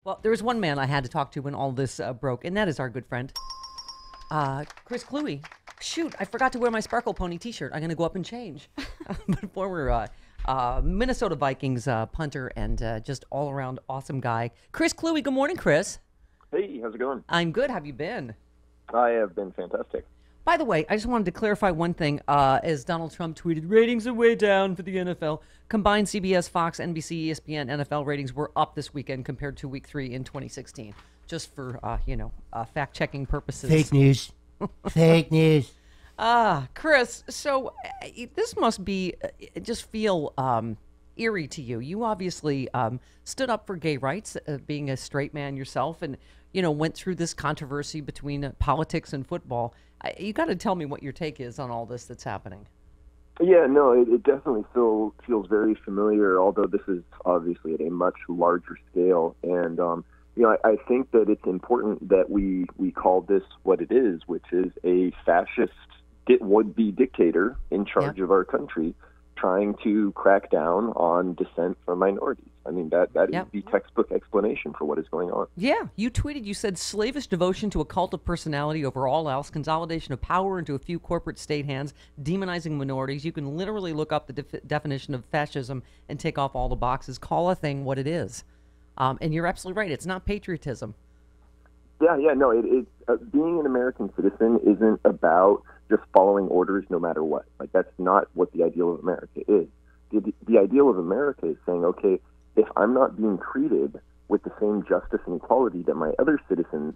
Well, there was one man I had to talk to when all this broke, and that is our good friend, Chris Kluwe. Shoot, I forgot to wear my Sparkle Pony T-shirt. I'm going to go up and change. But former Minnesota Vikings punter and just all-around awesome guy. Chris Kluwe, good morning, Chris. Hey, how's it going? I'm good. How have you been? I have been fantastic. By the way, I just wanted to clarify one thing. As Donald Trump tweeted, ratings are way down for the NFL. Combined CBS, Fox, NBC, ESPN, NFL ratings were up this weekend compared to Week 3 in 2016. Just for, fact-checking purposes. Fake news. Fake news. Chris, so this must be, just feel eerie to you. You obviously stood up for gay rights, being a straight man yourself, and, went through this controversy between politics and football. You got to tell me what your take is on all this that's happening. Yeah, no, it definitely still feels very familiar, although this is obviously at a much larger scale. And, I think that it's important that we call this what it is, which is a fascist would-be dictator in charge of our country trying to crack down on dissent from minorities. I mean, that is the textbook explanation for what is going on. Yeah, you tweeted, you said, slavish devotion to a cult of personality over all else, consolidation of power into a few corporate state hands, demonizing minorities. You can literally look up the definition of fascism and take off all the boxes. Call a thing what it is. And you're absolutely right. It's not patriotism. Yeah, no, being an American citizen isn't about just following orders no matter what. Like, that's not what the ideal of America is. The ideal of America is saying, okay, if I'm not being treated with the same justice and equality that other citizens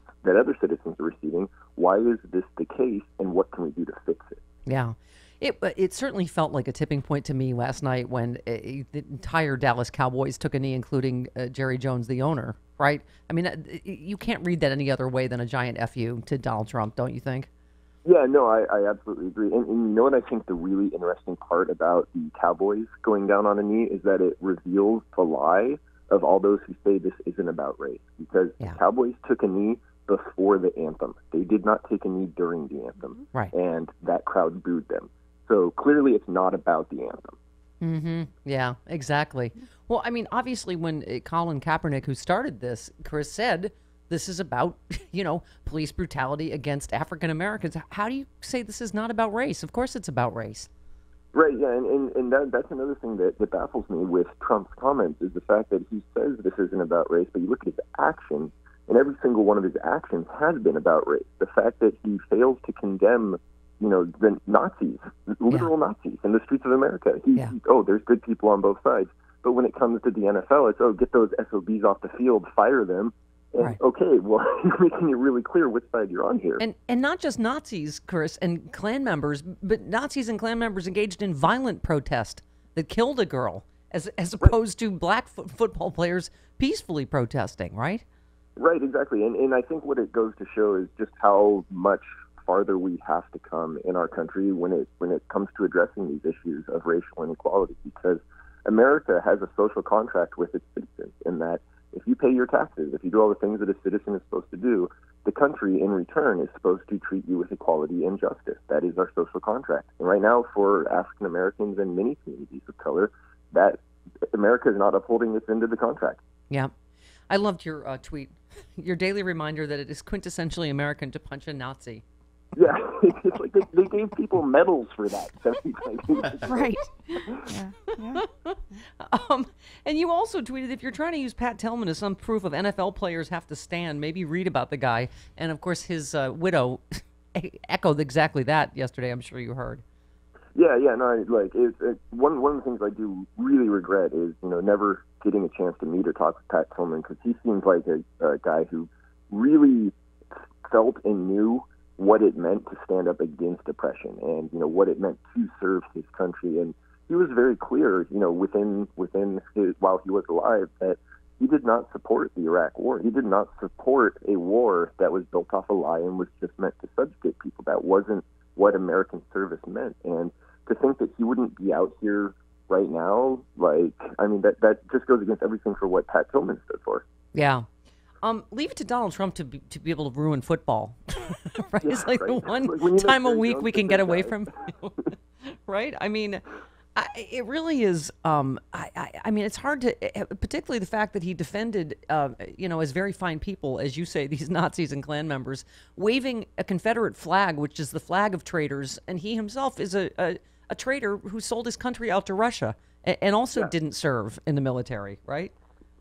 are receiving, why is this the case, and what can we do to fix it? Yeah. It certainly felt like a tipping point to me last night when the entire Dallas Cowboys took a knee, including Jerry Jones, the owner, right? I mean, you can't read that any other way than a giant FU to Donald Trump, don't you think? Yeah, no, I absolutely agree. And you know what I think the really interesting part about the Cowboys going down on a knee is that it reveals the lie of all those who say this isn't about race. Because the Cowboys took a knee before the anthem. They did not take a knee during the anthem. Right. And that crowd booed them. So clearly it's not about the anthem. Mm-hmm. Yeah, exactly. Well, I mean, obviously when Colin Kaepernick, who started this, Chris, said this is about, police brutality against African Americans. How do you say this is not about race? Of course it's about race. Right, yeah, and that's another thing that baffles me with Trump's comments is the fact that he says this isn't about race, but you look at his actions, and every single one of his actions has been about race. The fact that he fails to condemn the Nazis, literal Nazis in the streets of America. There's good people on both sides. But when it comes to the NFL, it's, get those SOBs off the field, fire them. And, okay, well, you're making it really clear which side you're on here. And not just Nazis, Chris, and Klan members, but Nazis and Klan members engaged in violent protest that killed a girl, as opposed to black football players peacefully protesting, right? Right, exactly. And I think what it goes to show is just how much farther we have to come in our country when it comes to addressing these issues of racial inequality, because America has a social contract with its citizens in that if you pay your taxes, if you do all the things that a citizen is supposed to do, the country in return is supposed to treat you with equality and justice. That is our social contract. And right now, for African Americans and many communities of color, that America is not upholding this end of the contract. Yeah. I loved your tweet, your daily reminder that it is quintessentially American to punch a Nazi. Yeah, it's like they gave people medals for that. Right. Yeah. And you also tweeted, if you're trying to use Pat Tillman as some proof of NFL players have to stand, maybe read about the guy. And, of course, his widow echoed exactly that yesterday. I'm sure you heard. Yeah, no, one of the things I do really regret is, never getting a chance to meet or talk with Pat Tillman, because he seems like a guy who really felt and knew what it meant to stand up against oppression and, what it meant to serve his country. And he was very clear, within his, while he was alive, that he did not support the Iraq war. He did not support a war that was built off a lie and was just meant to subjugate people. That wasn't what American service meant. And to think that he wouldn't be out here right now, that just goes against everything for what Pat Tillman stood for. Yeah. Leave it to Donald Trump to be able to ruin football. Right? It's like the one time a week we can get away from, right? I mean, It really is. I mean, it's hard to, particularly the fact that he defended, as very fine people, as you say, these Nazis and Klan members, waving a Confederate flag, which is the flag of traitors, and he himself is a traitor who sold his country out to Russia and also didn't serve in the military, right?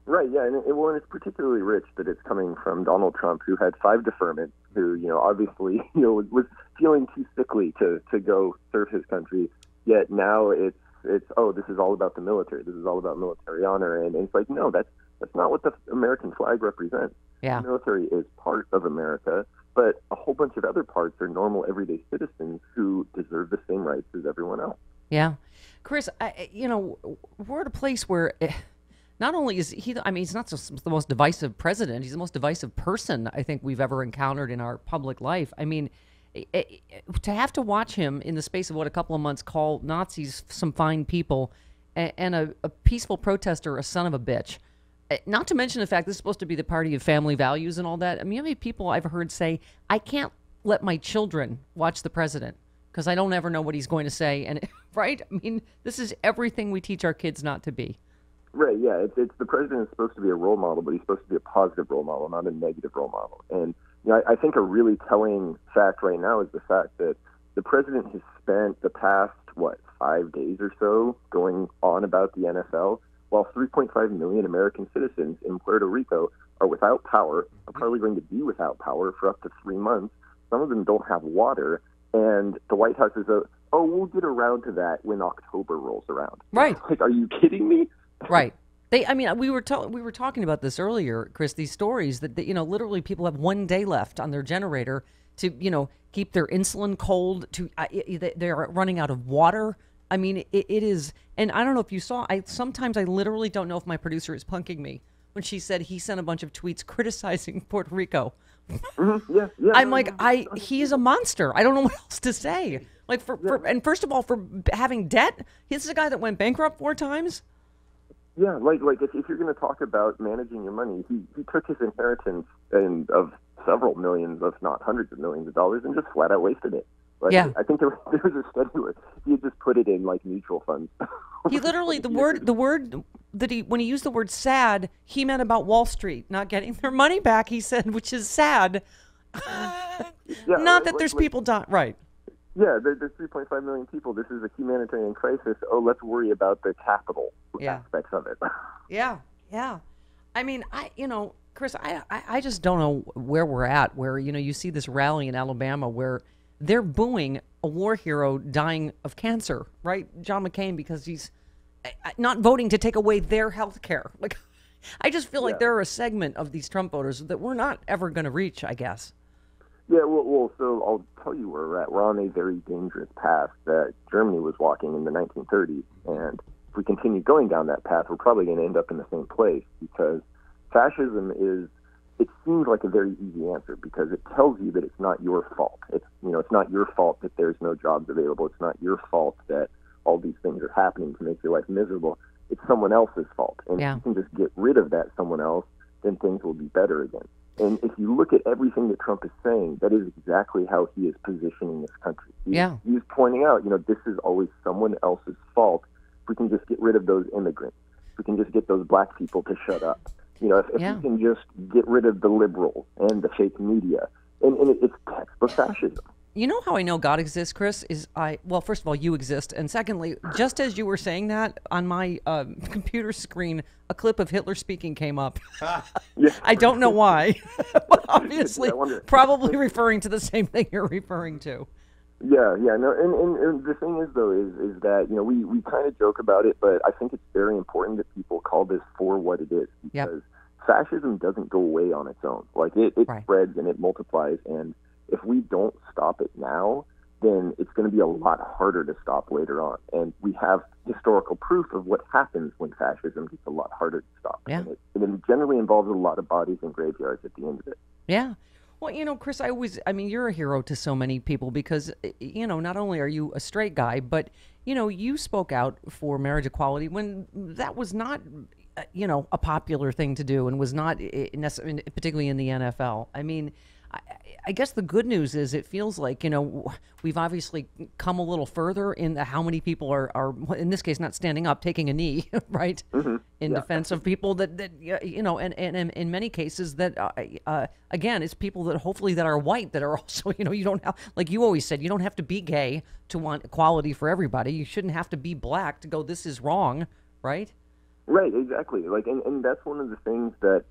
Right, yeah, and it's particularly rich that it's coming from Donald Trump, who had 5 deferments, who, obviously, was feeling too sickly to go serve his country. Yet now it's this is all about the military. This is all about military honor, and it's like, no, that's not what the American flag represents. Yeah. The military is part of America, but a whole bunch of other parts are normal, everyday citizens who deserve the same rights as everyone else. Yeah, Chris, we're at a place where. Not only is he, I mean, he's not just the most divisive president, he's the most divisive person I think we've ever encountered in our public life. I mean, to have to watch him in the space of a couple of months call Nazis some fine people and a peaceful protester a son of a bitch. Not to mention the fact this is supposed to be the party of family values and all that. I mean, how many people I've heard say, I can't let my children watch the president because I don't ever know what he's going to say. And right? I mean, this is everything we teach our kids not to be. Right, yeah. It's the president is supposed to be a role model, but he's supposed to be a positive role model, not a negative role model. And I think a really telling fact right now is the fact that the president has spent the past 5 days or so going on about the NFL, while 3.5 million American citizens in Puerto Rico are without power, are probably going to be without power for up to 3 months. Some of them don't have water, and the White House is we'll get around to that when October rolls around. Right. Like, are you kidding me? Right. We were talking about this earlier, Chris. These stories that literally people have 1 day left on their generator to keep their insulin cold. They're running out of water. I mean, it is. And I don't know if you saw. Sometimes I literally don't know if my producer is punking me when she said he sent a bunch of tweets criticizing Puerto Rico. Mm-hmm. Yeah. I'm like, he is a monster. I don't know what else to say. Like and first of all, for having debt, this is a guy that went bankrupt 4 times. Yeah, like if you're going to talk about managing your money, he took his inheritance of several millions, if not hundreds of millions of dollars, and just flat out wasted it. Like, yeah, I think there was a study where he had just put it in mutual funds. He literally the word that when he used the word sad, he meant about Wall Street not getting their money back. He said, which is sad. Not that there's people dying, right? Yeah, there's 3.5 million people. This is a humanitarian crisis. Let's worry about the capital aspects of it. Yeah. I mean, Chris, I just don't know where we're at, where, you see this rally in Alabama where they're booing a war hero dying of cancer, right? John McCain, because he's not voting to take away their health care. Like, I just feel like there are a segment of these Trump voters that we're not ever going to reach, I guess. Yeah, well, so I'll tell you where we're at. We're on a very dangerous path that Germany was walking in the 1930s, and if we continue going down that path, we're probably going to end up in the same place, because fascism it seems like a very easy answer, because it tells you that it's not your fault. It's not your fault that there's no jobs available. It's not your fault that all these things are happening to make your life miserable. It's someone else's fault. And if you can just get rid of that someone else, then things will be better again. And if you look at everything that Trump is saying, that is exactly how he is positioning this country. He's pointing out, this is always someone else's fault. If we can just get rid of those immigrants, if we can just get those black people to shut up, if we can just get rid of the liberals and the fake media, and it's textbook fascism. You know how I know God exists, Chris? Well, first of all, you exist. And secondly, just as you were saying that, on my computer screen, a clip of Hitler speaking came up. I don't know why. But obviously, probably referring to the same thing you're referring to. Yeah, no, and the thing is, though, is that, we kind of joke about it, but I think it's very important that people call this for what it is, because fascism doesn't go away on its own. Like, it spreads and it multiplies, and if we don't stop it now, then it's going to be a lot harder to stop later on. And we have historical proof of what happens when fascism gets a lot harder to stop. Yeah. And it generally involves a lot of bodies in graveyards at the end of it. Yeah. Well, Chris, you're a hero to so many people because, not only are you a straight guy, but, you spoke out for marriage equality when that was not, a popular thing to do and was not necessarily, particularly in the NFL. I mean, I guess the good news is it feels like, we've obviously come a little further in how many people are, in this case, not standing up, taking a knee, right, in defense of people that and in many cases that, again, it's people that hopefully that are white that are also, you don't have, like you always said, you don't have to be gay to want equality for everybody. You shouldn't have to be black to go, this is wrong, right? Right, exactly. Like, and that's one of the things that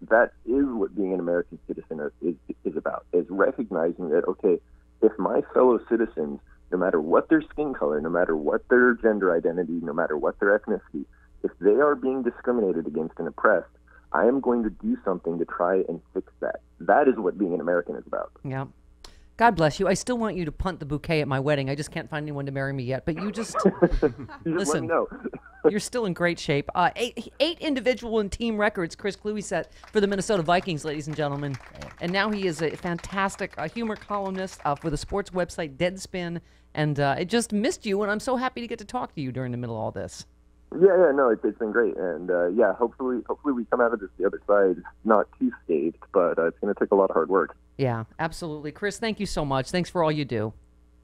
is what being an American citizen is about, is recognizing that, okay, if my fellow citizens, no matter what their skin color, no matter what their gender identity, no matter what their ethnicity, if they are being discriminated against and oppressed, I am going to do something to try and fix that. That is what being an American is about. Yeah. God bless you. I still want you to punt the bouquet at my wedding. I just can't find anyone to marry me yet. But you just listen. Let me know. You're still in great shape. Eight individual and team records Chris Kluwe set for the Minnesota Vikings, ladies and gentlemen. And now he is a fantastic humor columnist for the sports website Deadspin. And I just missed you, and I'm so happy to get to talk to you during the middle of all this. Yeah, no, it's been great, and hopefully we come out of this the other side not too scathed, but it's going to take a lot of hard work. Yeah, absolutely, Chris. Thank you so much. Thanks for all you do.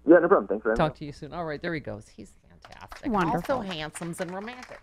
Yeah, no problem. Thanks for having me. Talk to you soon. All right, there he goes. He's fantastic. Wonderful. Also handsome and romantic.